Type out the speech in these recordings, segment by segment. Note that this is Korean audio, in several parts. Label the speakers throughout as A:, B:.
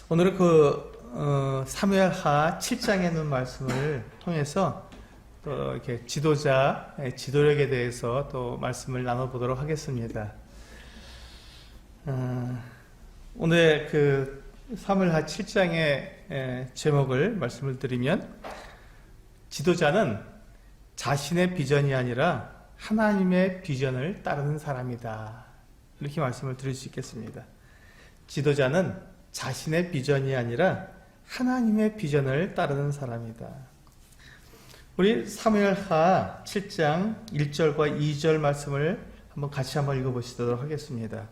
A: 오늘은 사무엘하 7장에 있는 말씀을 통해서 또 이렇게 지도력에 대해서 또 말씀을 나눠보도록 하겠습니다. 오늘 사무엘하 7장의 제목을 말씀을 드리면, 지도자는 자신의 비전이 아니라 하나님의 비전을 따르는 사람이다, 이렇게 말씀을 드릴 수 있겠습니다. 지도자는 자신의 비전이 아니라 하나님의 비전을 따르는 사람이다. 우리 사무엘하 7장 1절과 2절 말씀을 같이 한번 읽어보시도록 하겠습니다.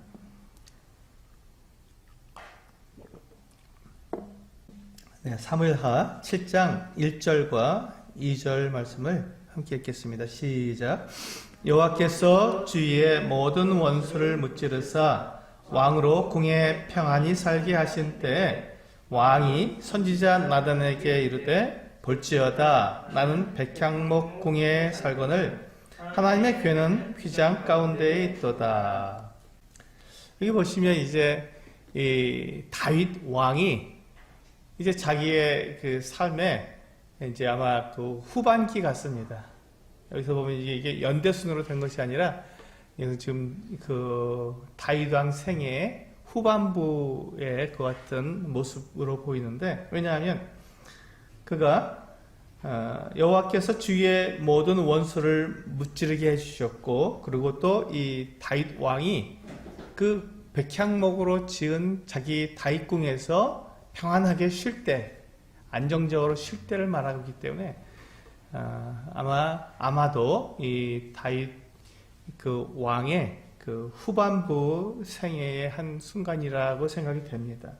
A: 네, 사무엘하 7장 1절과 2절 말씀을 함께 읽겠습니다. 시작. 여호와께서 주위의 모든 원수를 무찌르사 왕으로 궁에 평안히 살게 하신 때에 왕이 선지자 나단에게 이르되, 볼지어다 나는 백향목 궁에 살거늘 하나님의 궤는 휘장 가운데에 있도다. 여기 보시면 이제 이 다윗 왕이 이제 자기의 삶에 이제 아마 후반기 같습니다. 여기서 보면 이게 연대순으로 된 것이 아니라 지금 다윗 왕 생애 후반부의 그 같은 모습으로 보이는데, 왜냐하면 그가 여호와께서 주위의 모든 원수를 무찌르게 해주셨고, 그리고 또 이 다윗 왕이 그 백향목으로 지은 자기 다윗궁에서 평안하게 쉴 때, 안정적으로 쉴 때를 말하기 때문에 아마도 이 다윗 왕의 후반부 생애의 한 순간이라고 생각이 됩니다.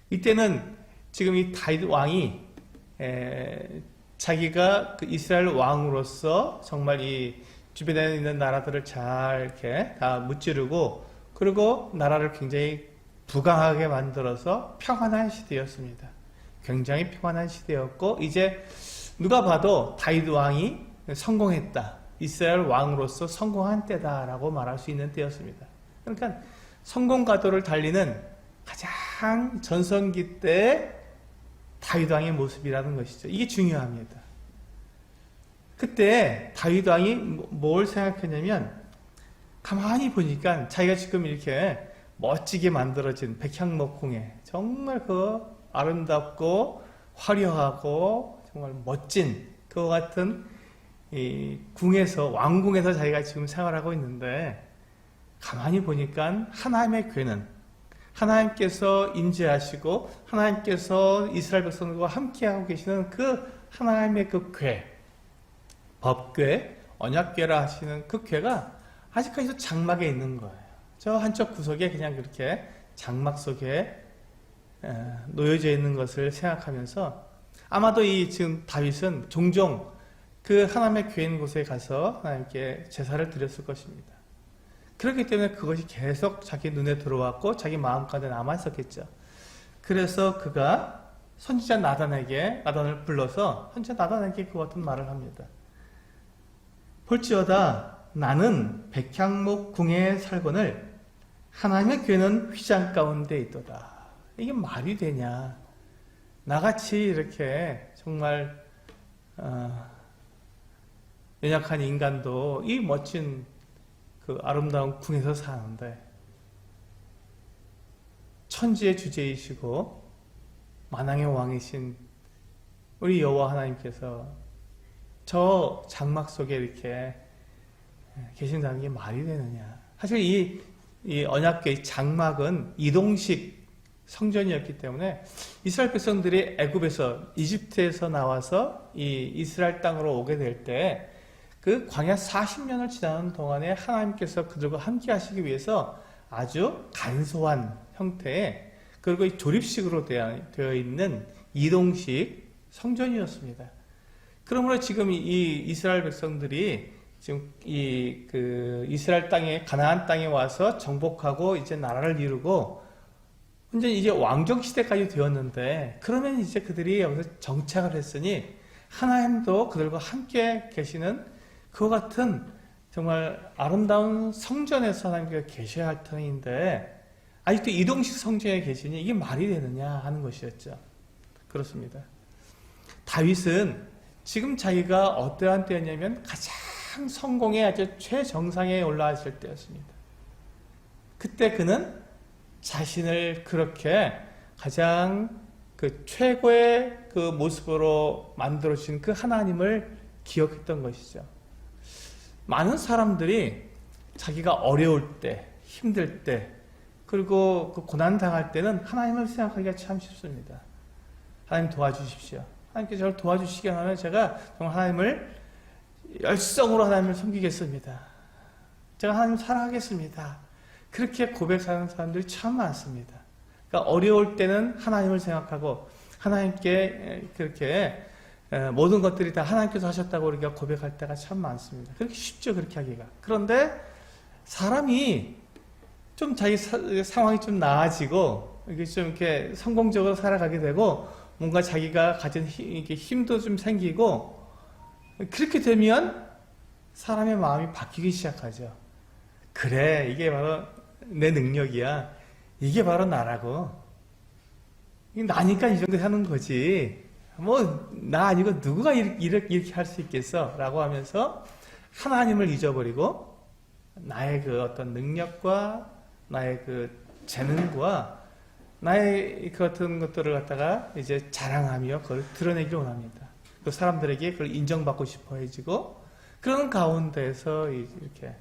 A: 이때는 지금 이 다윗 왕이 자기가 이스라엘 왕으로서 정말 이 주변에 있는 나라들을 잘 이렇게 다 무찌르고, 그리고 나라를 굉장히 부강하게 만들어서 평안한 시대였습니다. 굉장히 평안한 시대였고, 이제 누가 봐도 다윗 왕이 성공했다, 이스라엘 왕으로서 성공한 때다라고 말할 수 있는 때였습니다. 그러니까 성공가도를 달리는 가장 전성기 때 다윗 왕의 모습이라는 것이죠. 이게 중요합니다. 그때 다윗 왕이 뭘 생각했냐면, 가만히 보니까 자기가 지금 이렇게 멋지게 만들어진 백향목 궁에, 정말 아름답고 화려하고 정말 멋진 그와 같은 이 왕궁에서 자기가 지금 생활하고 있는데, 가만히 보니까 하나님의 궤는, 하나님께서 임재하시고 하나님께서 이스라엘 백성들과 함께하고 계시는 하나님의 궤, 법궤, 언약궤라 하시는 그 궤가 아직까지도 장막에 있는 거예요. 저 한쪽 구석에 그냥 그렇게 장막 속에 놓여져 있는 것을 생각하면서, 아마도 지금 다윗은 종종 하나님의 궤 있는 곳에 가서 하나님께 제사를 드렸을 것입니다. 그렇기 때문에 그것이 계속 자기 눈에 들어왔고 자기 마음가운데 남아있었겠죠. 그래서 그가 선지자 나단을 불러서 선지자 나단에게 그 같은 말을 합니다. 볼지어다 나는 백향목 궁에 살거늘 하나님의 궤는 휘장 가운데 있도다. 이게 말이 되냐? 나같이 이렇게 정말 연약한 인간도 이 멋진 아름다운 궁에서 사는데, 천지의 주제이시고 만왕의 왕이신 우리 여호와 하나님께서 저 장막 속에 이렇게 계신다는 게 말이 되느냐? 사실 이 언약궤 장막은 이동식 성전이었기 때문에 이스라엘 백성들이 이집트에서 나와서 이 이스라엘 땅으로 오게 될 때 광야 40년을 지나는 동안에 하나님께서 그들과 함께 하시기 위해서 아주 간소한 형태의, 그리고 조립식으로 되어 있는 이동식 성전이었습니다. 그러므로 지금 이 이스라엘 백성들이 지금 이스라엘 땅에, 가나안 땅에 와서 정복하고 이제 나라를 이루고 이제 왕정 시대까지 되었는데, 그러면 이제 그들이 여기서 정착을 했으니 하나님도 그들과 함께 계시는 그와 같은 정말 아름다운 성전에서 하나님께서 계셔야 할 터인데, 아직도 이동식 성전에 계시니 이게 말이 되느냐 하는 것이었죠. 그렇습니다. 다윗은 지금 자기가 어떠한 때였냐면 가장 성공의 아주 최정상에 올라왔을 때였습니다. 그때 그는 자신을 그렇게 가장 그 최고의 그 모습으로 만들어주신 그 하나님을 기억했던 것이죠. 많은 사람들이 자기가 어려울 때, 힘들 때, 그리고 그 고난당할 때는 하나님을 생각하기가 참 쉽습니다. 하나님 도와주십시오. 하나님께 저를 도와주시기 하면 제가 정말 하나님을 열성으로 하나님을 섬기겠습니다. 제가 하나님을 사랑하겠습니다. 그렇게 고백하는 사람들이 참 많습니다. 그러니까 어려울 때는 하나님을 생각하고 하나님께 그렇게 모든 것들이 다 하나님께서 하셨다고 우리가 고백할 때가 참 많습니다. 그렇게 쉽죠, 그렇게 하기가. 그런데 사람이 좀 자기 상황이 좀 나아지고 이게 좀 이렇게 성공적으로 살아가게 되고 뭔가 자기가 가진 힘도 좀 생기고 그렇게 되면 사람의 마음이 바뀌기 시작하죠. 그래, 이게 바로 내 능력이야. 이게 바로 나라고. 나니까 이 정도 하는 거지. 뭐 나 아니고 누구가 이렇게 할 수 있겠어? 라고 하면서 하나님을 잊어버리고 나의 그 어떤 능력과 나의 그 재능과 나의 그 같은 것들을 갖다가 이제 자랑하며 그걸 드러내기를 원합니다. 그 사람들에게 그걸 인정받고 싶어 해지고 그런 가운데서 이렇게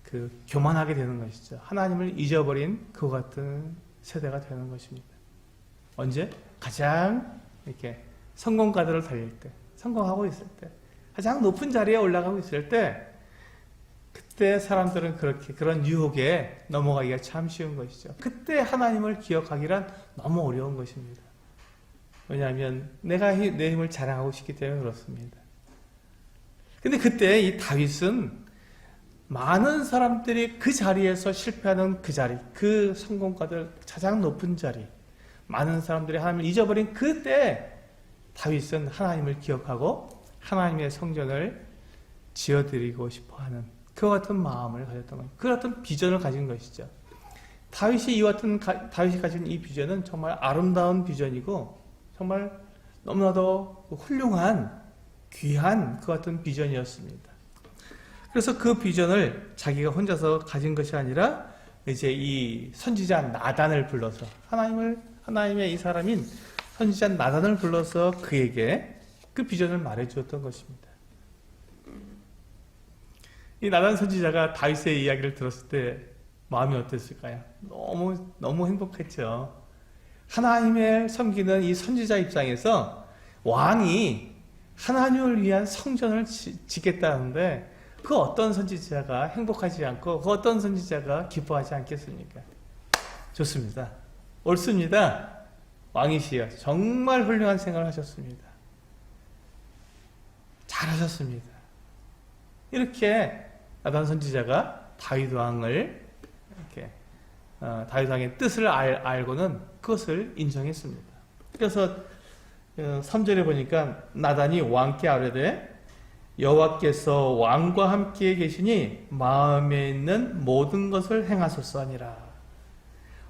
A: 그 교만하게 되는 것이죠. 하나님을 잊어버린 그 같은 세대가 되는 것입니다. 언제? 가장 이렇게 성공가들을 달릴 때, 성공하고 있을 때, 가장 높은 자리에 올라가고 있을 때, 그때 사람들은 그렇게 그런 유혹에 넘어가기가 참 쉬운 것이죠. 그때 하나님을 기억하기란 너무 어려운 것입니다. 왜냐하면 내가 내 힘을 자랑하고 싶기 때문에 그렇습니다. 근데 그때 이 다윗은 많은 사람들이 그 자리에서 실패하는 그 자리, 그 성공가들 가장 높은 자리, 많은 사람들이 하나님을 잊어버린 그때 다윗은 하나님을 기억하고 하나님의 성전을 지어드리고 싶어하는 그 같은 마음을 가졌던 거예요. 그 같은 비전을 가진 것이죠. 다윗이 가진 이 비전은 정말 아름다운 비전이고 정말 너무나도 훌륭한 귀한 그 같은 비전이었습니다. 그래서 그 비전을 자기가 혼자서 가진 것이 아니라 이제 이 선지자 나단을 불러서 하나님의 이 사람인 선지자 나단을 불러서 그에게 그 비전을 말해 주었던 것입니다. 이 나단 선지자가 다윗의 이야기를 들었을 때 마음이 어땠을까요? 너무 행복했죠. 하나님을 섬기는 이 선지자 입장에서 왕이 하나님을 위한 성전을 짓겠다는데 그 어떤 선지자가 행복하지 않고 그 어떤 선지자가 기뻐하지 않겠습니까? 좋습니다. 옳습니다. 왕이시여 정말 훌륭한 생각을 하셨습니다. 잘하셨습니다. 이렇게 나단 선지자가 다윗 왕을 이렇게 다윗 왕의 뜻을 알고는 그것을 인정했습니다. 그래서 3절에 보니까 나단이 왕께 아뢰되 여호와께서 왕과 함께 계시니 마음에 있는 모든 것을 행하소서 하니라.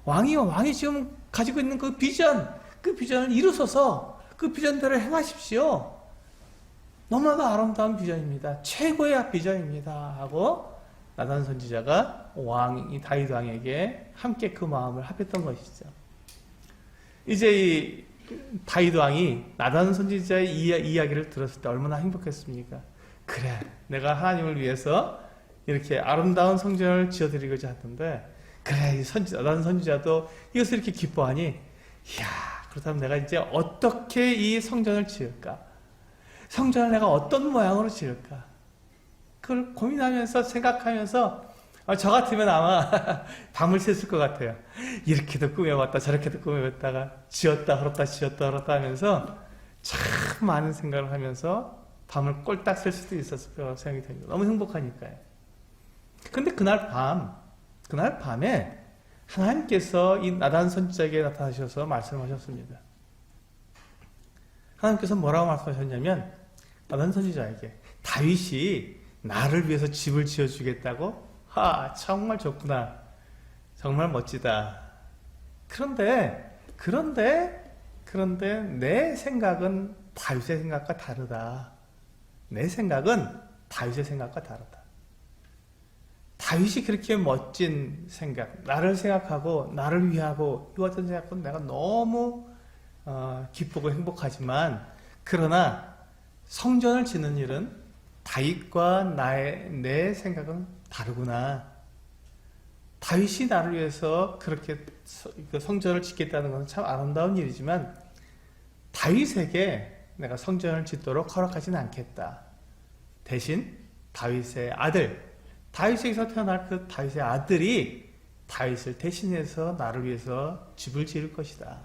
A: 왕이 지금 가지고 있는 그 비전을 이루소서 그 비전대로 행하십시오. 너무나도 아름다운 비전입니다. 최고의 비전입니다. 하고 나단 선지자가 다윗 왕에게 함께 그 마음을 합했던 것이죠. 이제 이 다윗 왕이 나단 선지자의 이야기를 들었을 때 얼마나 행복했습니까? 그래, 내가 하나님을 위해서 이렇게 아름다운 성전을 지어드리고자 하던데 그래, 나단 선지자도 이것을 이렇게 기뻐하니 이야, 그렇다면 내가 이제 어떻게 이 성전을 지을까? 성전을 내가 어떤 모양으로 지을까? 그걸 고민하면서 생각하면서 저 같으면 아마 밤을 샜을 것 같아요. 이렇게도 꾸며봤다 저렇게도 꾸며봤다가 지었다 헐었다 하면서 참 많은 생각을 하면서 밤을 꼴딱 샐 수도 있었을 거라고 생각이 됩니다. 너무 행복하니까요. 그런데 그날 밤에 하나님께서 이 나단 선지자에게 나타나셔서 말씀하셨습니다. 하나님께서 뭐라고 말씀하셨냐면 나단 선지자에게 다윗이 나를 위해서 집을 지어주겠다고? 정말 좋구나. 정말 멋지다. 그런데 내 생각은 다윗의 생각과 다르다. 내 생각은 다윗의 생각과 다르다. 다윗이 그렇게 멋진 생각, 나를 생각하고 나를 위하고 이 같은 생각은 내가 너무 기쁘고 행복하지만, 그러나 성전을 짓는 일은 다윗과 내 생각은 다르구나. 다윗이 나를 위해서 그렇게 성전을 짓겠다는 것은 참 아름다운 일이지만 다윗에게 내가 성전을 짓도록 허락하지는 않겠다. 대신 다윗의 아들, 다윗에게서 태어날 그 다윗의 아들이 다윗을 대신해서 나를 위해서 집을 지을 것이다.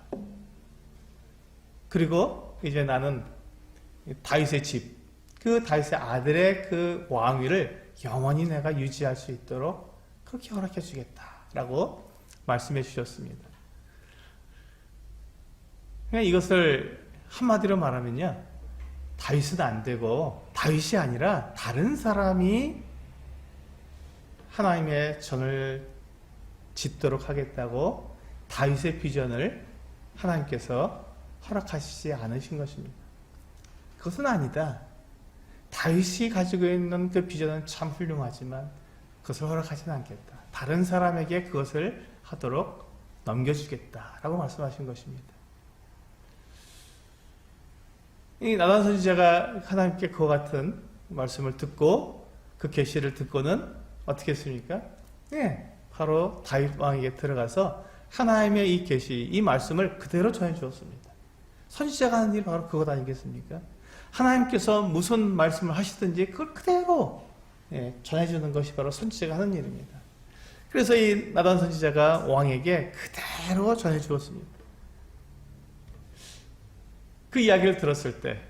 A: 그리고 이제 나는 다윗의 집, 그 다윗의 아들의 그 왕위를 영원히 내가 유지할 수 있도록 그렇게 허락해 주겠다라고 말씀해 주셨습니다. 그러니까 이것을 한마디로 말하면요, 다윗은 안 되고 다윗이 아니라 다른 사람이 하나님의 전을 짓도록 하겠다고 다윗의 비전을 하나님께서 허락하시지 않으신 것입니다. 그것은 아니다. 다윗이 가지고 있는 그 비전은 참 훌륭하지만 그것을 허락하지는 않겠다. 다른 사람에게 그것을 하도록 넘겨주겠다라고 말씀하신 것입니다. 이 나단 선지자가 하나님께 그와 같은 말씀을 듣고 그 계시를 듣고는 어떻게 했습니까? 네, 바로 다윗 왕에게 들어가서 하나님의 이 계시, 이 말씀을 그대로 전해 주었습니다. 선지자가 하는 일이 바로 그것 아니겠습니까? 하나님께서 무슨 말씀을 하시든지 그걸 그대로 전해주는 것이 바로 선지자가 하는 일입니다. 그래서 이 나단 선지자가 왕에게 그대로 전해 주었습니다. 그 이야기를 들었을 때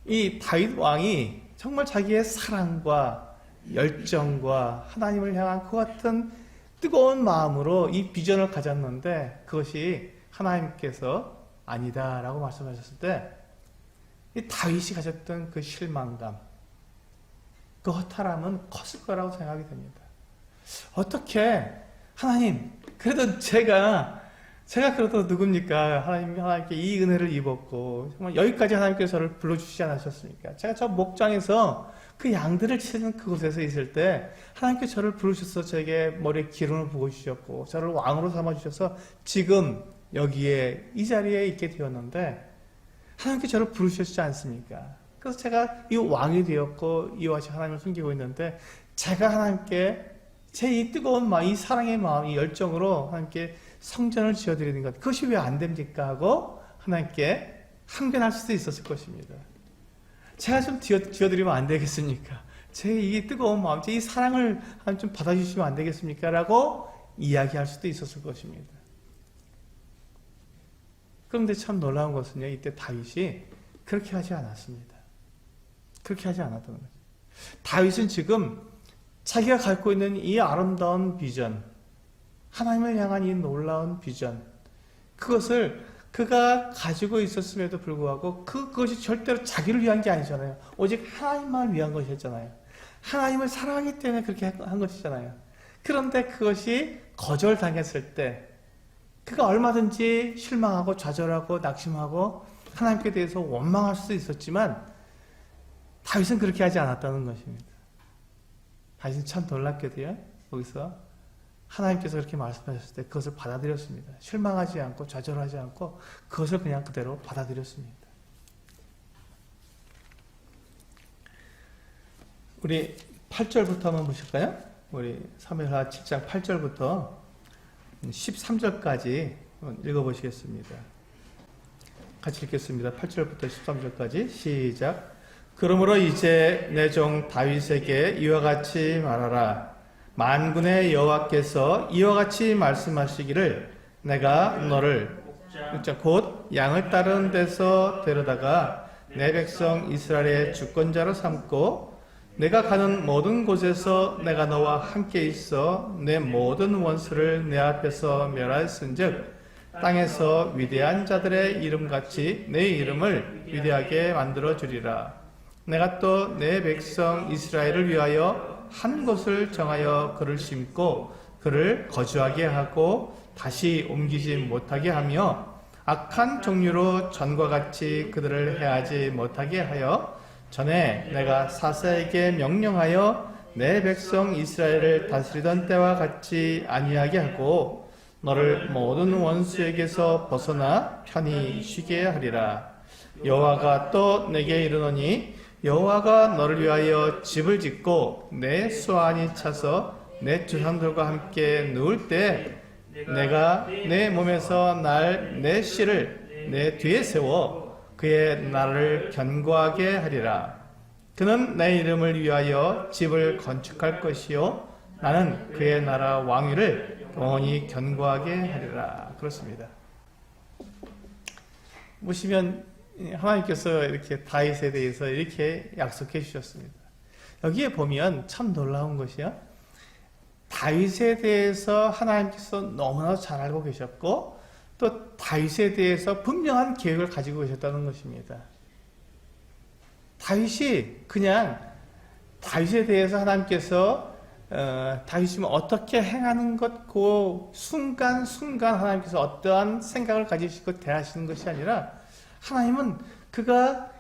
A: 이 다윗 왕이 정말 자기의 사랑과 열정과 하나님을 향한 그 같은 뜨거운 마음으로 이 비전을 가졌는데 그것이 하나님께서 아니다라고 말씀하셨을 때 이 다윗이 가졌던 그 실망감, 그 허탈함은 컸을 거라고 생각이 됩니다. 어떻게 하나님, 그래도 제가 그래도 누굽니까? 하나님께 이 은혜를 입었고 정말 여기까지 하나님께서 저를 불러주시지 않으셨습니까? 제가 저 목장에서 그 양들을 치는 그곳에서 있을 때 하나님께서 저를 부르셔서 저에게 머리에 기름을 부어주셨고 저를 왕으로 삼아주셔서 지금 여기에 이 자리에 있게 되었는데 하나님께 저를 부르셨지 않습니까? 그래서 제가 이 왕이 되었고 이와 같이 하나님을 섬기고 있는데 제가 하나님께 제 이 뜨거운 마음, 이 사랑의 마음, 이 열정으로 하나님께 성전을 지어드리는 것, 그것이 왜 안 됩니까? 하고 하나님께 항변할 수도 있었을 것입니다. 제가 좀 지어드리면 안 되겠습니까? 제 이 뜨거운 마음, 제 이 사랑을 좀 받아주시면 안 되겠습니까? 라고 이야기할 수도 있었을 것입니다. 그런데 참 놀라운 것은요, 이때 다윗이 그렇게 하지 않았습니다. 그렇게 하지 않았다는 거죠. 다윗은 지금 자기가 갖고 있는 이 아름다운 비전, 하나님을 향한 이 놀라운 비전, 그것을 그가 가지고 있었음에도 불구하고 그것이 절대로 자기를 위한 게 아니잖아요. 오직 하나님만 위한 것이었잖아요. 하나님을 사랑하기 때문에 그렇게 한 것이잖아요. 그런데 그것이 거절당했을 때 그가 얼마든지 실망하고 좌절하고 낙심하고 하나님께 대해서 원망할 수도 있었지만 다윗은 그렇게 하지 않았다는 것입니다. 다윗은 참 놀랍게도요, 거기서 하나님께서 그렇게 말씀하셨을 때 그것을 받아들였습니다. 실망하지 않고 좌절하지 않고 그것을 그냥 그대로 받아들였습니다. 우리 8절부터 한번 보실까요? 우리 사무엘하 7장 8절부터 13절까지 읽어보시겠습니다. 같이 읽겠습니다. 8절부터 13절까지 시작. 그러므로 이제 내 종 다윗에게 이와 같이 말하라. 만군의 여호와께서 이와 같이 말씀하시기를 내가 너를 곧 양을 따르는 데서 데려다가 내 백성 이스라엘의 주권자로 삼고 내가 가는 모든 곳에서 내가 너와 함께 있어 내 모든 원수를 내 앞에서 멸하였은즉 땅에서 위대한 자들의 이름같이 내 이름을 위대하게 만들어 주리라. 내가 또 내 백성 이스라엘을 위하여 한 곳을 정하여 그를 심고 그를 거주하게 하고 다시 옮기지 못하게 하며 악한 종류로 전과 같이 그들을 해하지 못하게 하여 전에 내가 사사에게 명령하여 내 백성 이스라엘을 다스리던 때와 같이 아니하게 하고 너를 모든 원수에게서 벗어나 편히 쉬게 하리라. 여호와가 또 내게 이르노니 여호와가 너를 위하여 집을 짓고 내 수완이 차서 내 조상들과 함께 누울 때 내가 내 몸에서 날 내 씨를 내 뒤에 세워 그의 나를 견고하게 하리라. 그는 내 이름을 위하여 집을 건축할 것이요 나는 그의 나라 왕위를 영원히 견고하게 하리라. 그렇습니다. 보시면 하나님께서 이렇게 다윗에 대해서 이렇게 약속해 주셨습니다. 여기에 보면 참 놀라운 것이요, 다윗에 대해서 하나님께서 너무나 잘 알고 계셨고 또 다윗에 대해서 분명한 계획을 가지고 계셨다는 것입니다. 다윗이 그냥 다윗에 대해서 하나님께서 다윗이 어떻게 행하는 것, 그 순간순간 하나님께서 어떠한 생각을 가지시고 대하시는 것이 아니라 하나님은 그가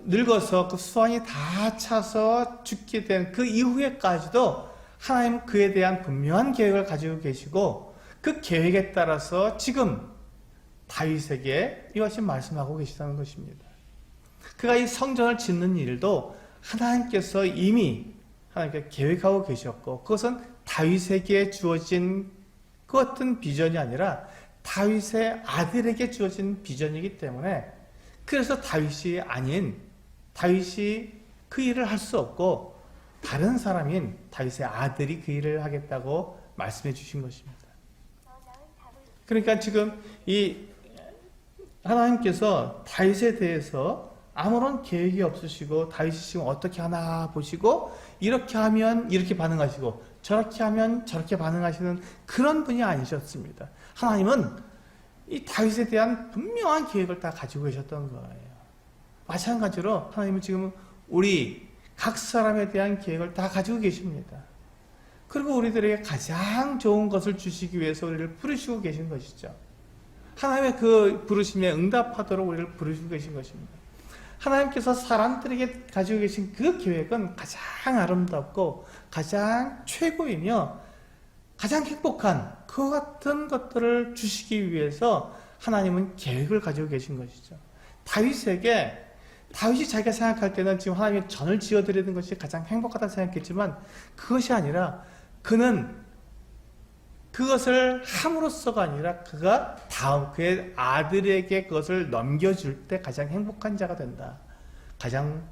A: 늙어서 그 수완이 다 차서 죽게 된 그 이후에까지도 하나님은 그에 대한 분명한 계획을 가지고 계시고 그 계획에 따라서 지금 다윗에게 이것이 말씀하고 계시다는 것입니다. 그가 이 성전을 짓는 일도 하나님께서 이미 하나님께 계획하고 계셨고 그것은 다윗에게 주어진 그 어떤 비전이 아니라 다윗의 아들에게 주어진 비전이기 때문에 그래서 다윗이 아닌 다윗이 그 일을 할 수 없고 다른 사람인 다윗의 아들이 그 일을 하겠다고 말씀해 주신 것입니다. 그러니까 지금 이 하나님께서 다윗에 대해서 아무런 계획이 없으시고 다윗이 지금 어떻게 하나 보시고 이렇게 하면 이렇게 반응하시고 저렇게 하면 저렇게 반응하시는 그런 분이 아니셨습니다. 하나님은 이 다윗에 대한 분명한 계획을 다 가지고 계셨던 거예요. 마찬가지로 하나님은 지금 우리 각 사람에 대한 계획을 다 가지고 계십니다. 그리고 우리들에게 가장 좋은 것을 주시기 위해서 우리를 부르시고 계신 것이죠. 하나님의 그 부르심에 응답하도록 우리를 부르시고 계신 것입니다. 하나님께서 사람들에게 가지고 계신 그 계획은 가장 아름답고 가장 최고이며 가장 행복한 그 같은 것들을 주시기 위해서 하나님은 계획을 가지고 계신 것이죠. 다윗이 자기가 생각할 때는 지금 하나님의 전을 지어드리는 것이 가장 행복하다 생각했지만 그것이 아니라 그는 그것을 함으로써가 아니라 그가 다음 그의 아들에게 그것을 넘겨줄 때 가장 행복한 자가 된다. 가장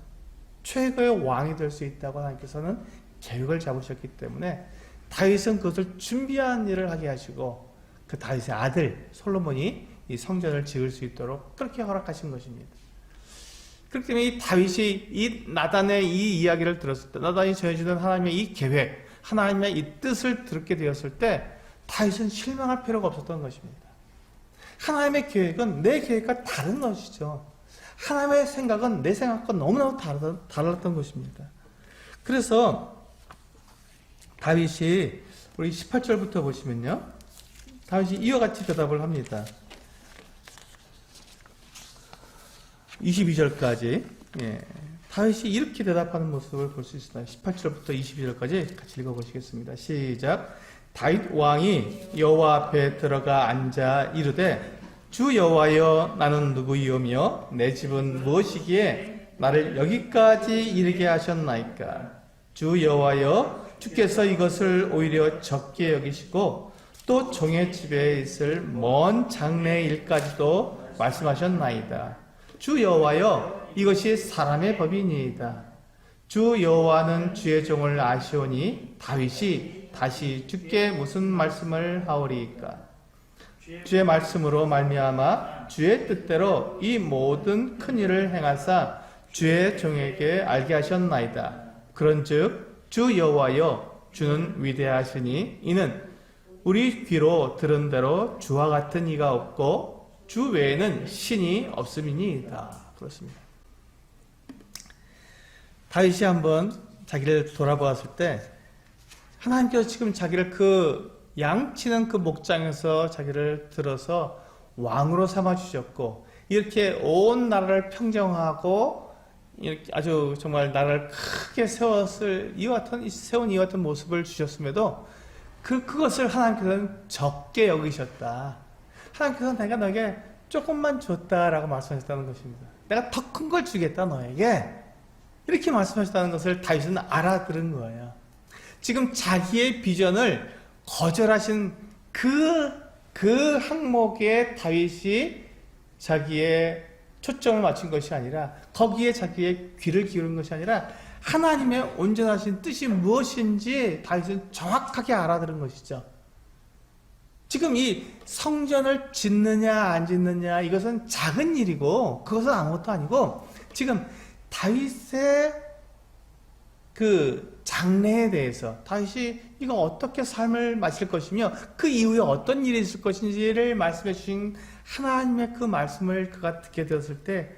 A: 최고의 왕이 될 수 있다고 하나님께서는 계획을 잡으셨기 때문에 다윗은 그것을 준비한 일을 하게 하시고 그 다윗의 아들 솔로몬이 이 성전을 지을 수 있도록 그렇게 허락하신 것입니다. 그렇기 때문에 이 다윗이 이 나단의 이 이야기를 들었을 때 나단이 전해주는 하나님의 이 계획, 하나님의 이 뜻을 듣게 되었을 때 다윗은 실망할 필요가 없었던 것입니다. 하나님의 계획은 내 계획과 다른 것이죠. 하나님의 생각은 내 생각과 너무나 달랐던 것입니다. 그래서 다윗이 우리 18절부터 보시면요, 다윗이 이와 같이 대답을 합니다. 22절까지 다윗이 이렇게 대답하는 모습을 볼 수 있습니다. 18절부터 22절까지 같이 읽어보시겠습니다. 시작. 다윗 왕이 여호와 앞에 들어가 앉아 이르되 주 여호와여 나는 누구이오며 내 집은 무엇이기에 나를 여기까지 이르게 하셨나이까. 주 여호와여 주께서 이것을 오히려 적게 여기시고 또 종의 집에 있을 먼 장래 일까지도 말씀하셨나이다. 주 여호와여 이것이 사람의 법이니이다. 주 여호와는 주의 종을 아시오니 다윗이 다시 주께 무슨 말씀을 하오리이까. 주의 말씀으로 말미암아 주의 뜻대로 이 모든 큰 일을 행하사 주의 종에게 알게 하셨나이다. 그런즉 주 여호와여 주는 위대하시니 이는 우리 귀로 들은 대로 주와 같은 이가 없고 주 외에는 신이 없음이니이다. 그렇습니다. 다윗이 한번 자기를 돌아보았을 때 하나님께서 지금 자기를 그 양치는 그 목장에서 자기를 들어서 왕으로 삼아주셨고, 이렇게 온 나라를 평정하고, 이렇게 아주 정말 나라를 크게 세운 이와 같은 모습을 주셨음에도, 그것을 하나님께서는 적게 여기셨다. 하나님께서는 내가 너에게 조금만 줬다라고 말씀하셨다는 것입니다. 내가 더 큰 걸 주겠다, 너에게. 이렇게 말씀하셨다는 것을 다윗은 알아들은 거예요. 지금 자기의 비전을 거절하신 그 항목에 다윗이 자기의 초점을 맞춘 것이 아니라, 거기에 자기의 귀를 기울인 것이 아니라, 하나님의 온전하신 뜻이 무엇인지 다윗은 정확하게 알아들은 것이죠. 지금 이 성전을 짓느냐 안 짓느냐, 이것은 작은 일이고 그것은 아무것도 아니고, 지금 다윗의 그 장래에 대해서, 다윗이 이거 어떻게 삶을 마칠 것이며 그 이후에 어떤 일이 있을 것인지를 말씀해 주신 하나님의 그 말씀을 그가 듣게 되었을 때,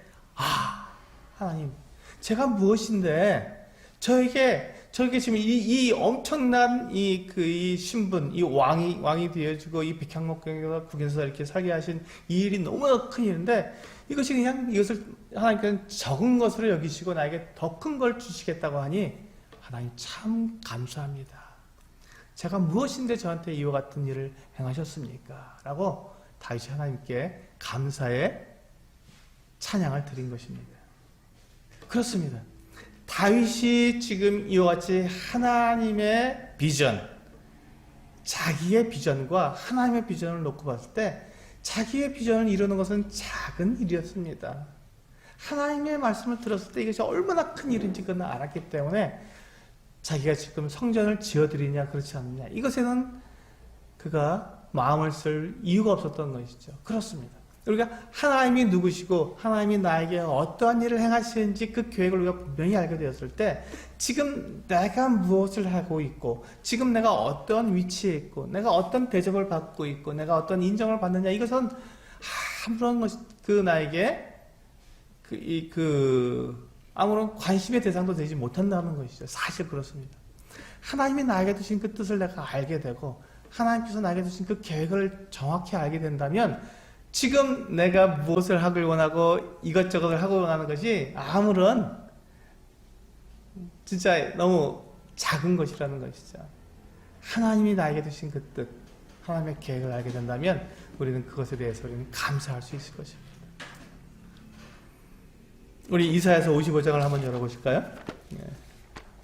A: 하나님, 제가 무엇인데 저에게 지금 이 엄청난 이 신분, 이 왕이 되어지고 이 백향목경에서 국에서 이렇게 살게 하신 이 일이 너무나 큰 일인데, 이것이 그냥 이것을 하나님께서는 적은 것으로 여기시고 나에게 더 큰 걸 주시겠다고 하니, 하나님 참 감사합니다. 제가 무엇인데 저한테 이와 같은 일을 행하셨습니까? 라고 다윗이 하나님께 감사의 찬양을 드린 것입니다. 그렇습니다. 다윗이 지금 이와 같이 하나님의 비전, 자기의 비전과 하나님의 비전을 놓고 봤을 때, 자기의 비전을 이루는 것은 작은 일이었습니다. 하나님의 말씀을 들었을 때 이것이 얼마나 큰 일인지 그는 알았기 때문에, 자기가 지금 성전을 지어드리냐 그렇지 않느냐, 이것에는 그가 마음을 쓸 이유가 없었던 것이죠. 그렇습니다. 우리가 하나님이 누구시고 하나님이 나에게 어떠한 일을 행하시는지 그 계획을 우리가 분명히 알게 되었을 때, 지금 내가 무엇을 하고 있고, 지금 내가 어떤 위치에 있고, 내가 어떤 대접을 받고 있고, 내가 어떤 인정을 받느냐, 이것은 아무런 나에게 아무런 관심의 대상도 되지 못한다는 것이죠. 사실 그렇습니다. 하나님이 나에게 두신 그 뜻을 내가 알게 되고, 하나님께서 나에게 두신 그 계획을 정확히 알게 된다면, 지금 내가 무엇을 하길 원하고 이것저것을 하고 원하는 것이 아무런, 진짜 너무 작은 것이라는 것이죠. 하나님이 나에게 두신 그 뜻, 하나님의 계획을 알게 된다면 우리는 그것에 대해서 우리는 감사할 수 있을 것입니다. 우리 이사야서 55장을 한번 열어보실까요?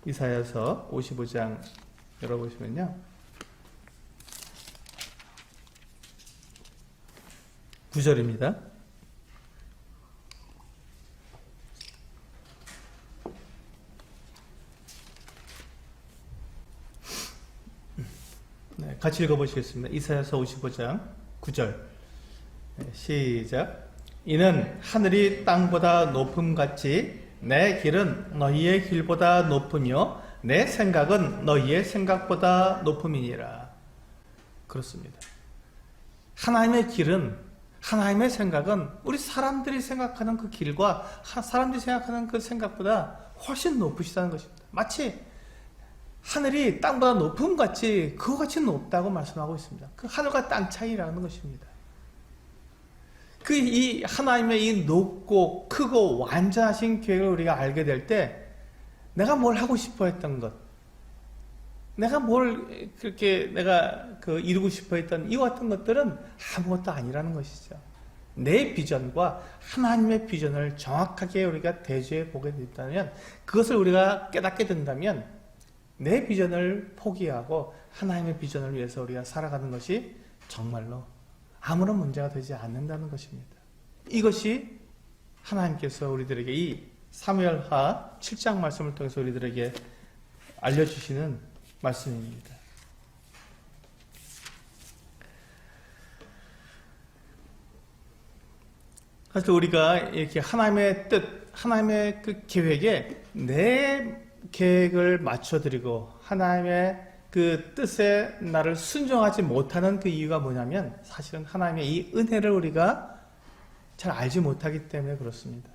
A: 이사야서 55장 열어보시면요, 9절입니다. 네, 같이 읽어보시겠습니다. 이사야서 55장 9절. 시작. 이는 하늘이 땅보다 높음같이 내 길은 너희의 길보다 높으며 내 생각은 너희의 생각보다 높음이니라. 그렇습니다. 하나님의 길은, 하나님의 생각은 우리 사람들이 생각하는 그 길과 사람들이 생각하는 그 생각보다 훨씬 높으시다는 것입니다. 마치 하늘이 땅보다 높음같이, 그거 같이 높다고 말씀하고 있습니다. 그 하늘과 땅 차이라는 것입니다. 이 하나님의 이 높고 크고 완전하신 계획을 우리가 알게 될 때, 내가 뭘 하고 싶어 했던 것, 내가 뭘 그렇게 이루고 싶어 했던 이와 같은 것들은 아무것도 아니라는 것이죠. 내 비전과 하나님의 비전을 정확하게 우리가 대조해 보게 된다면, 그것을 우리가 깨닫게 된다면, 내 비전을 포기하고 하나님의 비전을 위해서 우리가 살아가는 것이 정말로 아무런 문제가 되지 않는다는 것입니다. 이것이 하나님께서 우리들에게 이 사무엘하 7장 말씀을 통해서 우리들에게 알려주시는 말씀입니다. 사실 우리가 이렇게 하나님의 뜻, 하나님의 그 계획에 내 계획을 맞춰드리고 하나님의 그 뜻에 나를 순종하지 못하는 그 이유가 뭐냐면, 사실은 하나님의 이 은혜를 우리가 잘 알지 못하기 때문에 그렇습니다.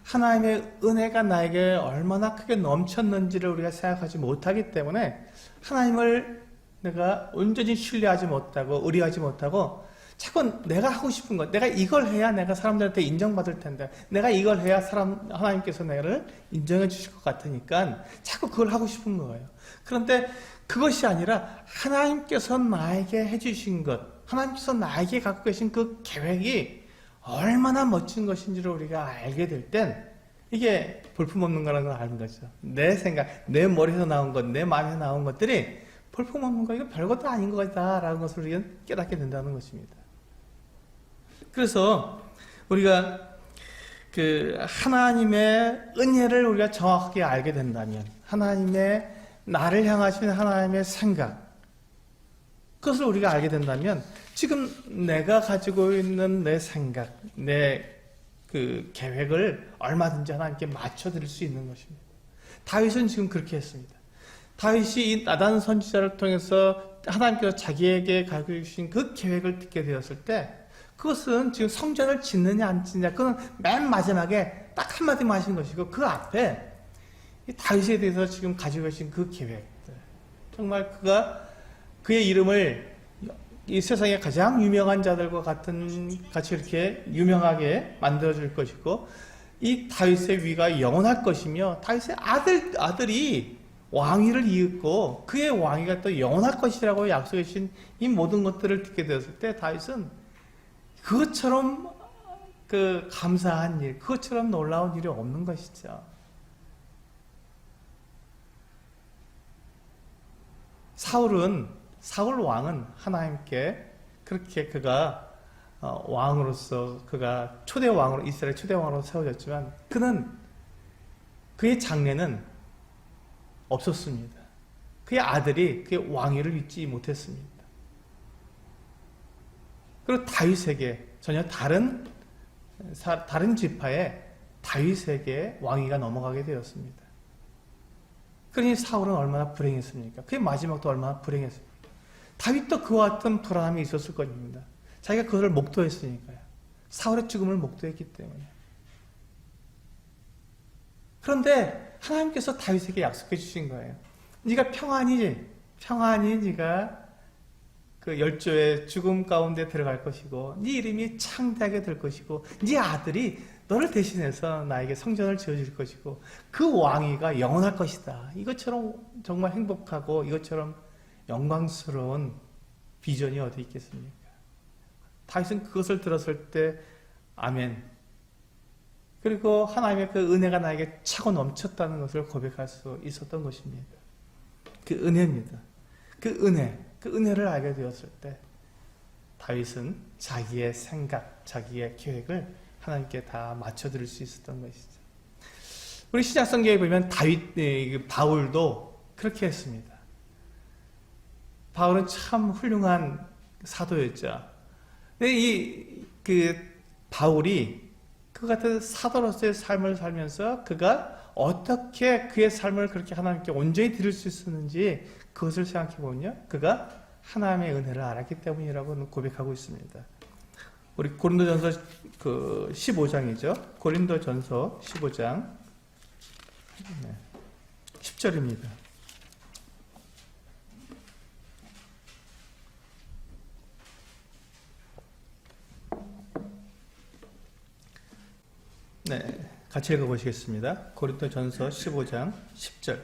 A: 하나님의 은혜가 나에게 얼마나 크게 넘쳤는지를 우리가 생각하지 못하기 때문에 하나님을 내가 온전히 신뢰하지 못하고 의뢰하지 못하고 자꾸 내가 하고 싶은 것, 내가 이걸 해야 내가 사람들한테 인정받을 텐데, 내가 이걸 해야 하나님께서 나를 인정해 주실 것 같으니까 자꾸 그걸 하고 싶은 거예요. 그런데 그것이 아니라 하나님께서 나에게 해주신 것, 하나님께서 나에게 갖고 계신 그 계획이 얼마나 멋진 것인지를 우리가 알게 될 땐 이게 볼품없는 거라는 걸 아는 거죠. 내 생각, 내 머리에서 나온 것, 내 마음에서 나온 것들이 볼품없는 거, 이거 별것도 아닌 거다라는 것을 우리가 깨닫게 된다는 것입니다. 그래서 우리가 그 하나님의 은혜를 우리가 정확하게 알게 된다면, 하나님의 나를 향하신 하나님의 생각, 그것을 우리가 알게 된다면 지금 내가 가지고 있는 내 생각, 내 그 계획을 얼마든지 하나님께 맞춰드릴 수 있는 것입니다. 다윗은 지금 그렇게 했습니다. 다윗이 이 나단 선지자를 통해서 하나님께서 자기에게 가지고 계신 그 계획을 듣게 되었을 때, 그것은 지금 성전을 짓느냐 안 짓느냐, 그건 맨 마지막에 딱 한마디만 하신 것이고, 그 앞에 이 다윗에 대해서 지금 가지고 계신 그 계획들, 정말 그가 그의 이름을 이 세상에 가장 유명한 자들과 같이 이렇게 유명하게 만들어줄 것이고, 이 다윗의 위가 영원할 것이며, 다윗의 아들이 왕위를 이윽고 그의 왕위가 또 영원할 것이라고 약속해 주신 이 모든 것들을 듣게 되었을 때, 다윗은 그것처럼 그 감사한 일, 그것처럼 놀라운 일이 없는 것이죠. 사울 왕은 하나님께 그렇게 그가 왕으로서, 그가 초대 왕으로, 이스라엘 초대 왕으로 세워졌지만, 그의 장래는 없었습니다. 그의 아들이 그의 왕위를 잊지 못했습니다. 그리고 다윗에게, 전혀 다른 지파의 다윗에게 왕위가 넘어가게 되었습니다. 그러니 사울은 얼마나 불행했습니까? 그의 마지막도 얼마나 불행했습니까? 다윗도 그와 같은 불안함이 있었을 것입니다. 자기가 그것을 목도했으니까요. 사울의 죽음을 목도했기 때문에. 그런데 하나님께서 다윗에게 약속해 주신 거예요. 네가 평안히 네가 그 열조의 죽음 가운데 들어갈 것이고, 네 이름이 창대하게 될 것이고, 네 아들이 너를 대신해서 나에게 성전을 지어줄 것이고, 그 왕위가 영원할 것이다. 이것처럼 정말 행복하고 이것처럼 영광스러운 비전이 어디 있겠습니까? 다윗은 그것을 들었을 때 아멘. 그리고 하나님의 그 은혜가 나에게 차고 넘쳤다는 것을 고백할 수 있었던 것입니다. 그 은혜입니다. 그 은혜를 알게 되었을 때 다윗은 자기의 생각, 자기의 계획을 하나님께 다 맞춰드릴 수 있었던 것이죠. 우리 신약성경에 보면 바울도 그렇게 했습니다. 바울은 참 훌륭한 사도였죠. 근데 바울이 그 같은 사도로서의 삶을 살면서 그가 어떻게 그의 삶을 그렇게 하나님께 온전히 드릴 수 있었는지, 그것을 생각해 보면요, 그가 하나님의 은혜를 알았기 때문이라고 고백하고 있습니다. 우리 고린도전서 15장이죠. 고린도전서 15장 10절입니다. 네, 같이 읽어보시겠습니다. 고린도전서 15장 10절.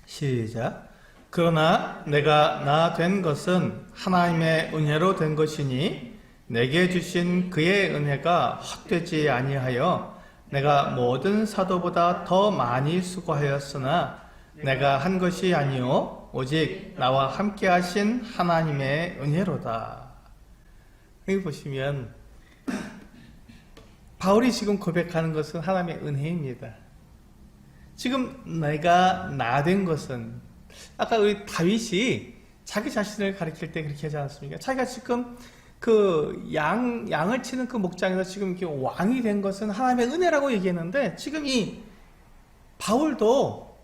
A: 시작. 그러나 내가 나 된 것은 하나님의 은혜로 된 것이니 내게 주신 그의 은혜가 헛되지 아니하여 내가 모든 사도보다 더 많이 수고하였으나 내가 한 것이 아니요 오직 나와 함께 하신 하나님의 은혜로다. 여기 보시면 바울이 지금 고백하는 것은 하나님의 은혜입니다. 지금 내가 나 된 것은, 아까 우리 다윗이 자기 자신을 가리킬 때 그렇게 하지 않았습니까? 자기가 지금 그 양을 치는 그 목장에서 지금 이렇게 왕이 된 것은 하나님의 은혜라고 얘기했는데, 지금 이 바울도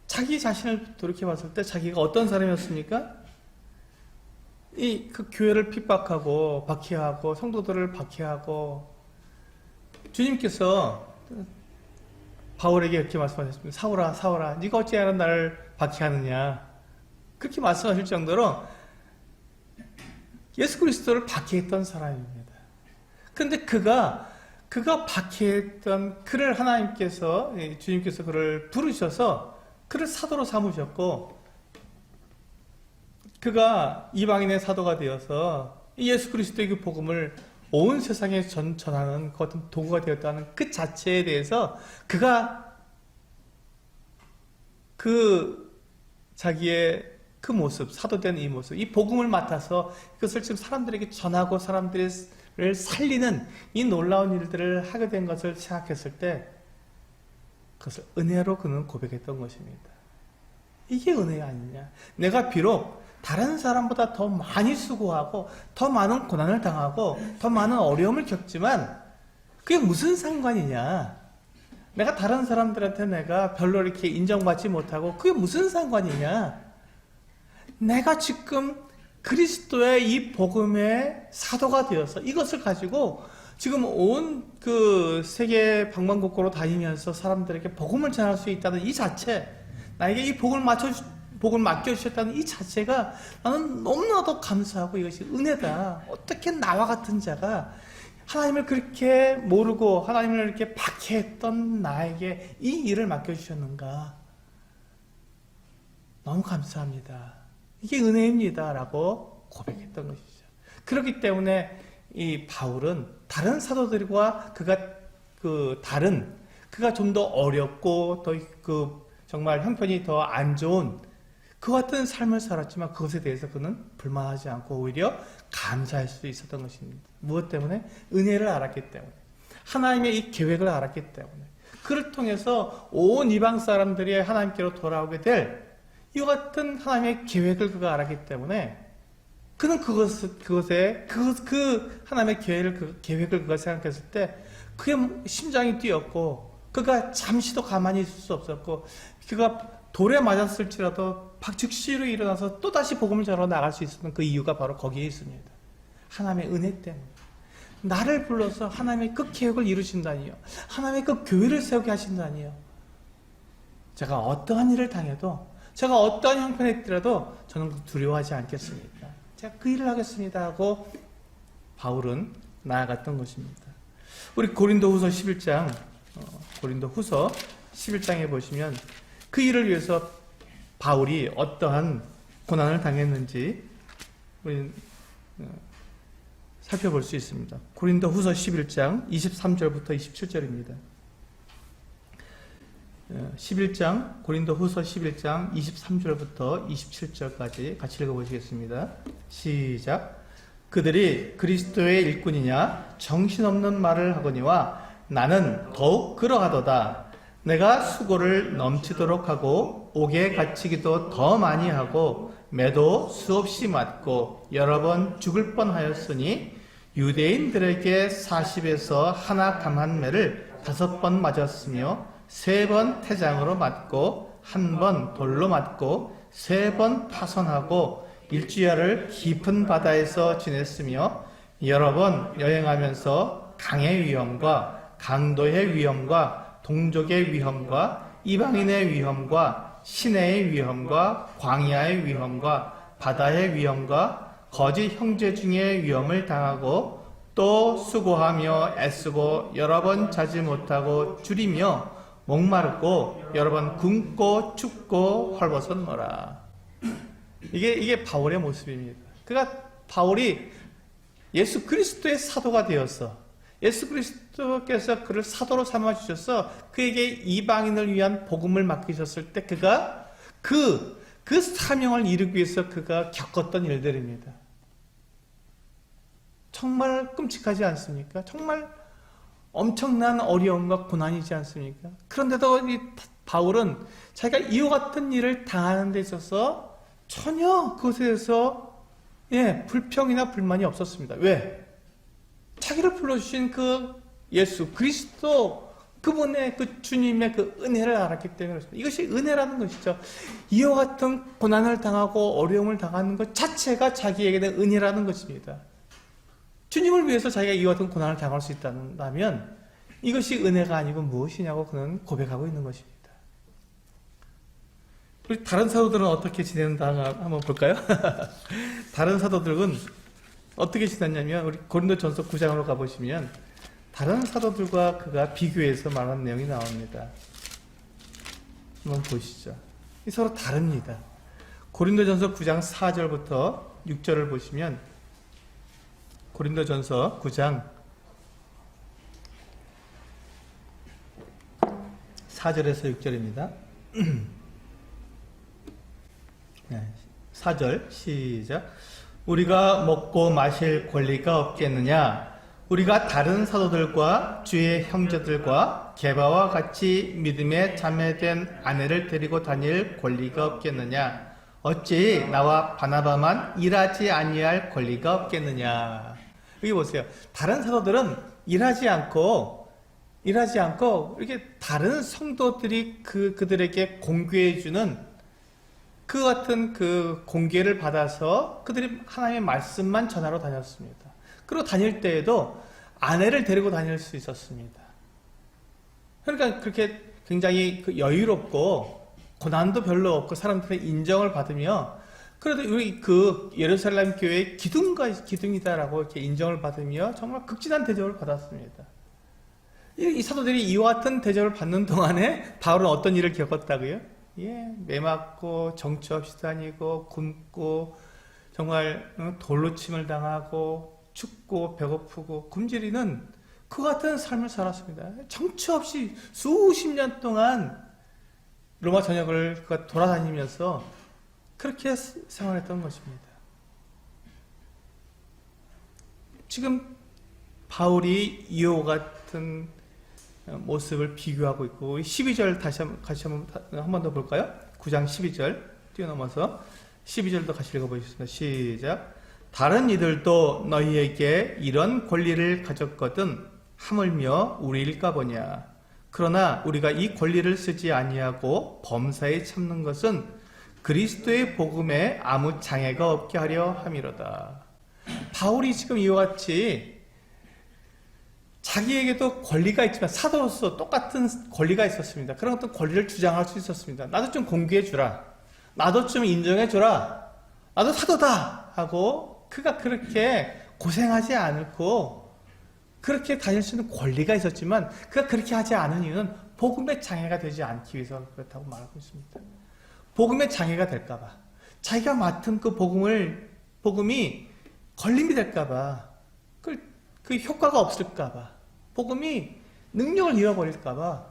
A: 자기 자신을 돌이켜 봤을 때 자기가 어떤 사람이었습니까? 그 교회를 핍박하고 박해하고 성도들을 박해하고 주님께서 바울에게 이렇게 말씀하셨습니다. 사울아, 사울아, 네가 어찌하여 나를 박해하느냐. 그렇게 말씀하실 정도로 예수 그리스도를 박해했던 사람입니다. 그런데 그가 박해했던 그를 하나님께서, 주님께서 그를 부르셔서 그를 사도로 삼으셨고, 그가 이방인의 사도가 되어서 예수 그리스도의 그 복음을 온 세상에 전하는 그 어떤 도구가 되었다는 그 자체에 대해서 그가 그 자기의 그 모습, 사도된 이 모습, 이 복음을 맡아서 그것을 지금 사람들에게 전하고 사람들을 살리는 이 놀라운 일들을 하게 된 것을 생각했을 때 그것을 은혜로 그는 고백했던 것입니다. 이게 은혜 아니냐. 내가 비록 다른 사람보다 더 많이 수고하고 더 많은 고난을 당하고 더 많은 어려움을 겪지만 그게 무슨 상관이냐. 내가 다른 사람들한테 내가 별로 이렇게 인정받지 못하고 그게 무슨 상관이냐. 내가 지금 그리스도의 이 복음의 사도가 되어서 이것을 가지고 지금 온 그 세계 방방곡곡으로 다니면서 사람들에게 복음을 전할 수 있다는 이 자체, 나에게 이 복음을 맡겨주셨다는 이 자체가 나는 너무나도 감사하고 이것이 은혜다. 어떻게 나와 같은 자가 하나님을 그렇게 모르고 하나님을 이렇게 박해했던 나에게 이 일을 맡겨주셨는가. 너무 감사합니다. 이게 은혜입니다. 라고 고백했던 것이죠. 그렇기 때문에 이 바울은 다른 사도들과 그가 좀 더 어렵고 더 정말 형편이 더 안 좋은 그 같은 삶을 살았지만 그것에 대해서 그는 불만하지 않고 오히려 감사할 수 있었던 것입니다. 무엇 때문에? 은혜를 알았기 때문에. 하나님의 이 계획을 알았기 때문에. 그를 통해서 온 이방 사람들이 하나님께로 돌아오게 될 이와 같은 하나님의 계획을 그가 알았기 때문에 그는 그것에 하나님의 계획을 그가 생각했을 때 그게 심장이 뛰었고 그가 잠시도 가만히 있을 수 없었고 그가 돌에 맞았을지라도 즉시로 일어나서 또다시 복음을 전하러 나갈 수 있었던 그 이유가 바로 거기에 있습니다. 하나님의 은혜 때문에. 나를 불러서 하나님의 그 계획을 이루신다니요. 하나님의 그 교회를 세우게 하신다니요. 제가 어떠한 일을 당해도 제가 어떠한 형편에 있더라도 저는 두려워하지 않겠습니다. 제가 그 일을 하겠습니다 하고 바울은 나아갔던 것입니다. 우리 고린도후서 11장 고린도후서 11장에 보시면 그 일을 위해서 바울이 어떠한 고난을 당했는지 우리 살펴볼 수 있습니다. 고린도후서 11장 23절부터 27절입니다. 11장 고린도후서 11장 23절부터 27절까지 같이 읽어보시겠습니다. 시작. 그들이 그리스도의 일꾼이냐 정신없는 말을 하거니와 나는 더욱 그러하도다. 내가 수고를 넘치도록 하고 옥에 갇히기도 더 많이 하고 매도 수없이 맞고 여러 번 죽을 뻔하였으니 유대인들에게 40에서 하나 감한 매를 5번 맞았으며 3번 태장으로 맞고 1번 돌로 맞고 3번 파손하고 일주야를 깊은 바다에서 지냈으며 여러 번 여행하면서 강의 위험과 강도의 위험과 동족의 위험과 이방인의 위험과 시내의 위험과 광야의 위험과 바다의 위험과 거짓 형제 중의 위험을 당하고 또 수고하며 애쓰고 여러 번 자지 못하고 줄이며 목마르고 여러 번 굶고 춥고 헐벗었노라. 이게 바울의 모습입니다. 바울이 예수 그리스도의 사도가 되어서 예수 그리스도께서 그를 사도로 삼아주셔서 그에게 이방인을 위한 복음을 맡기셨을 때 그가 그 사명을 이루기 위해서 그가 겪었던 일들입니다. 정말 끔찍하지 않습니까? 정말 엄청난 어려움과 고난이지 않습니까? 그런데도 이 바울은 자기가 이와 같은 일을 당하는 데 있어서 전혀 그것에 대해서 불평이나 불만이 없었습니다. 왜? 자기를 불러주신 그 예수 그리스도 그분의 그 주님의 그 은혜를 알았기 때문에 그렇습니다. 이것이 은혜라는 것이죠. 이와 같은 고난을 당하고 어려움을 당하는 것 자체가 자기에게는 은혜라는 것입니다. 주님을 위해서 자기가 이와 같은 고난을 당할 수 있다면 이것이 은혜가 아니고 무엇이냐고 그는 고백하고 있는 것입니다. 우리 다른 사도들은 어떻게 지내는가 한번 볼까요? 다른 사도들은 어떻게 지냈냐면 우리 고린도전서 9장으로 가보시면 다른 사도들과 그가 비교해서 말하는 내용이 나옵니다. 한번 보시죠. 서로 다릅니다. 고린도전서 9장 4절부터 6절을 보시면 고린도전서 9장 4절에서 6절입니다. 4절 시작. 우리가 먹고 마실 권리가 없겠느냐? 우리가 다른 사도들과 주의 형제들과 게바와 같이 믿음에 자매된 아내를 데리고 다닐 권리가 없겠느냐? 어찌 나와 바나바만 일하지 아니할 권리가 없겠느냐? 여기 보세요. 다른 사도들은 일하지 않고 이렇게 다른 성도들이 그들에게 공개해주는 그 같은 그 공개를 받아서 그들이 하나님의 말씀만 전하러 다녔습니다. 그리고 다닐 때에도 아내를 데리고 다닐 수 있었습니다. 그러니까 그렇게 굉장히 여유롭고 고난도 별로 없고 사람들의 인정을 받으며 그래도 우리 그 예루살렘 교회의 기둥이다라고 이렇게 인정을 받으며 정말 극진한 대접을 받았습니다. 이 사도들이 이와 같은 대접을 받는 동안에 바울은 어떤 일을 겪었다고요? 매 맞고 정처 없이 다니고 굶고 정말 돌로 침을 당하고 춥고 배고프고 굶주리는 그 같은 삶을 살았습니다. 정처 없이 수십 년 동안 로마 전역을 그가 돌아다니면서 그렇게 생활했던 것입니다. 지금 바울이 이와 같은 모습을 비교하고 있고 12절 다시 한 번 더 볼까요? 9장 12절 뛰어넘어서 12절도 같이 읽어보겠습니다. 시작. 다른 이들도 너희에게 이런 권리를 가졌거든 하물며 우리일까 보냐. 그러나 우리가 이 권리를 쓰지 아니하고 범사에 참는 것은 그리스도의 복음에 아무 장애가 없게 하려 함이로다. 바울이 지금 이와 같이 자기에게도 권리가 있지만 사도로서 똑같은 권리가 있었습니다. 그런 어떤 권리를 주장할 수 있었습니다. 나도 좀 공개해주라. 나도 좀 인정해주라. 나도 사도다. 하고 그가 그렇게 고생하지 않고 그렇게 다닐 수 있는 권리가 있었지만 그가 그렇게 하지 않은 이유는 복음의 장애가 되지 않기 위해서 그렇다고 말하고 있습니다. 복음의 장애가 될까봐, 자기가 맡은 그 복음이 걸림이 될까봐, 그 효과가 없을까봐, 복음이 능력을 잃어버릴까봐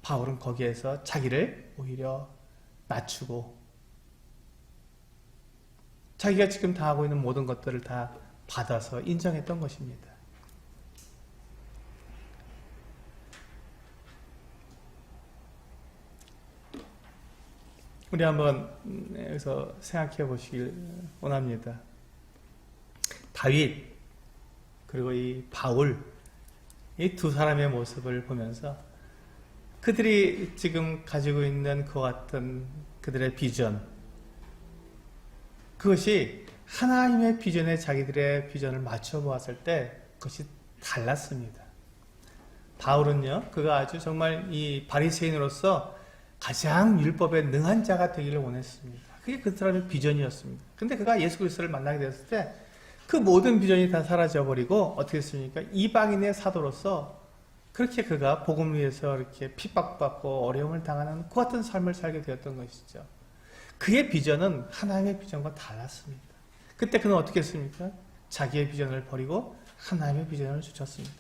A: 바울은 거기에서 자기를 오히려 낮추고 자기가 지금 당하고 있는 모든 것들을 다 받아서 인정했던 것입니다. 우리 한번 여기서 생각해 보시길 원합니다. 다윗 그리고 이 바울, 이 두 사람의 모습을 보면서 그들이 지금 가지고 있는 그 같은 그들의 비전, 그것이 하나님의 비전에 자기들의 비전을 맞춰 보았을 때 그것이 달랐습니다. 바울은요, 그가 아주 정말 이 바리새인으로서 가장 율법에 능한 자가 되기를 원했습니다. 그게 그 사람의 비전이었습니다. 근데 그가 예수 그리스도를 만나게 되었을 때 그 모든 비전이 다 사라져버리고 어떻게 했습니까? 이방인의 사도로서 그렇게 그가 복음을 위해서 이렇게 핍박받고 어려움을 당하는 그 같은 삶을 살게 되었던 것이죠. 그의 비전은 하나님의 비전과 달랐습니다. 그때 그는 어떻게 했습니까? 자기의 비전을 버리고 하나님의 비전을 쫓았습니다.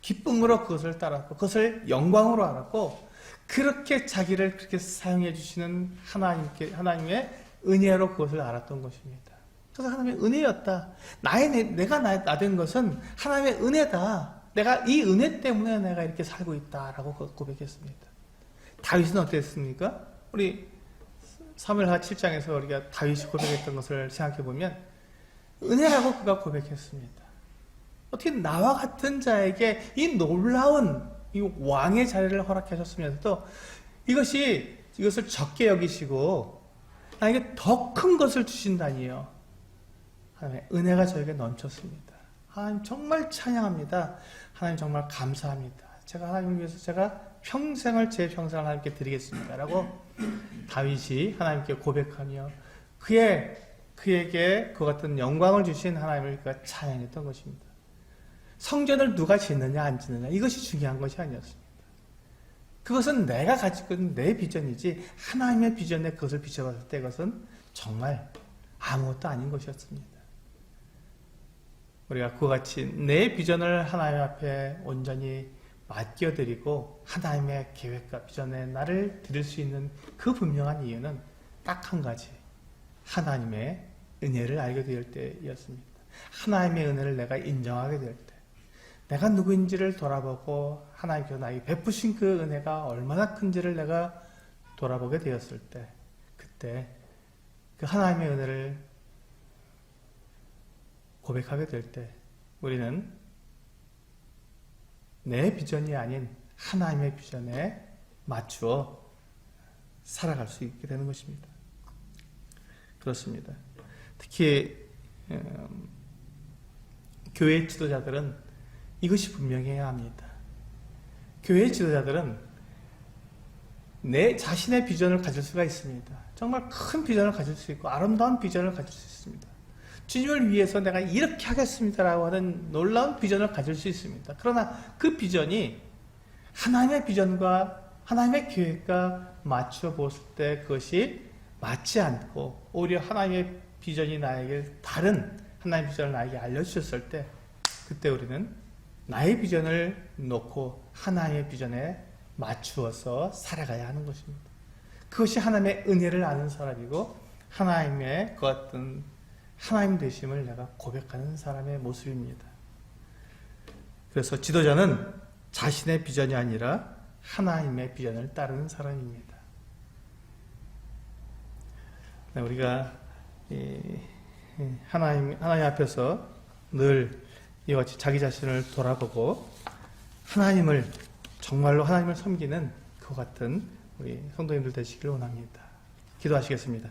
A: 기쁨으로 그것을 따랐고 그것을 영광으로 알았고 그렇게 자기를 그렇게 사용해 주시는 하나님의 은혜로 그것을 알았던 것입니다. 그래서 하나님의 은혜였다. 내가 나 된 것은 하나님의 은혜다. 내가 이 은혜 때문에 내가 이렇게 살고 있다라고 고백했습니다. 다윗은 어땠습니까? 우리 사무엘하 7장에서 우리가 다윗이 고백했던 것을 생각해 보면 은혜라고 그가 고백했습니다. 어떻게 나와 같은 자에게 이 놀라운 이 왕의 자리를 허락해 주셨으면서도 이것을 적게 여기시고 나에게 더 큰 것을 주신다니요. 하나님의 은혜가 저에게 넘쳤습니다. 하나님 정말 찬양합니다. 하나님 정말 감사합니다. 제가 하나님을 위해서 제가 평생을 제 평생을 하나님께 드리겠습니다 라고 다윗이 하나님께 고백하며 그에게 그 같은 영광을 주신 하나님을 그가 찬양했던 것입니다. 성전을 누가 짓느냐 안 짓느냐 이것이 중요한 것이 아니었습니다. 그것은 내가 가지고 있는 내 비전이지 하나님의 비전에 그것을 비춰봤을 때 그것은 정말 아무것도 아닌 것이었습니다. 우리가 그와 같이 내 비전을 하나님 앞에 온전히 맡겨드리고 하나님의 계획과 비전에 나를 드릴 수 있는 그 분명한 이유는 딱 한 가지, 하나님의 은혜를 알게 될 때였습니다. 하나님의 은혜를 내가 인정하게 될 때, 내가 누구인지를 돌아보고 하나님께서 나에게 베푸신 그 은혜가 얼마나 큰지를 내가 돌아보게 되었을 때, 그때 그 하나님의 은혜를 고백하게 될 때 우리는 내 비전이 아닌 하나님의 비전에 맞추어 살아갈 수 있게 되는 것입니다. 그렇습니다. 특히 교회 지도자들은 이것이 분명해야 합니다. 교회 지도자들은 내 자신의 비전을 가질 수가 있습니다. 정말 큰 비전을 가질 수 있고 아름다운 비전을 가질 수 있습니다. 주님을 위해서 내가 이렇게 하겠습니다라고 하는 놀라운 비전을 가질 수 있습니다. 그러나 그 비전이 하나님의 비전과 하나님의 계획과 맞춰 보았을 때 그것이 맞지 않고 오히려 하나님의 비전이 나에게 다른 하나님의 비전을 나에게 알려주셨을 때 그때 우리는 나의 비전을 놓고 하나님의 비전에 맞추어서 살아가야 하는 것입니다. 그것이 하나님의 은혜를 아는 사람이고 하나님의 그 어떤 하나님 되심을 내가 고백하는 사람의 모습입니다. 그래서 지도자는 자신의 비전이 아니라 하나님의 비전을 따르는 사람입니다. 우리가 하나님 앞에서 늘 이와 같이 자기 자신을 돌아보고 하나님을 정말로 하나님을 섬기는 그 같은 우리 성도님들 되시길 원합니다. 기도하시겠습니다.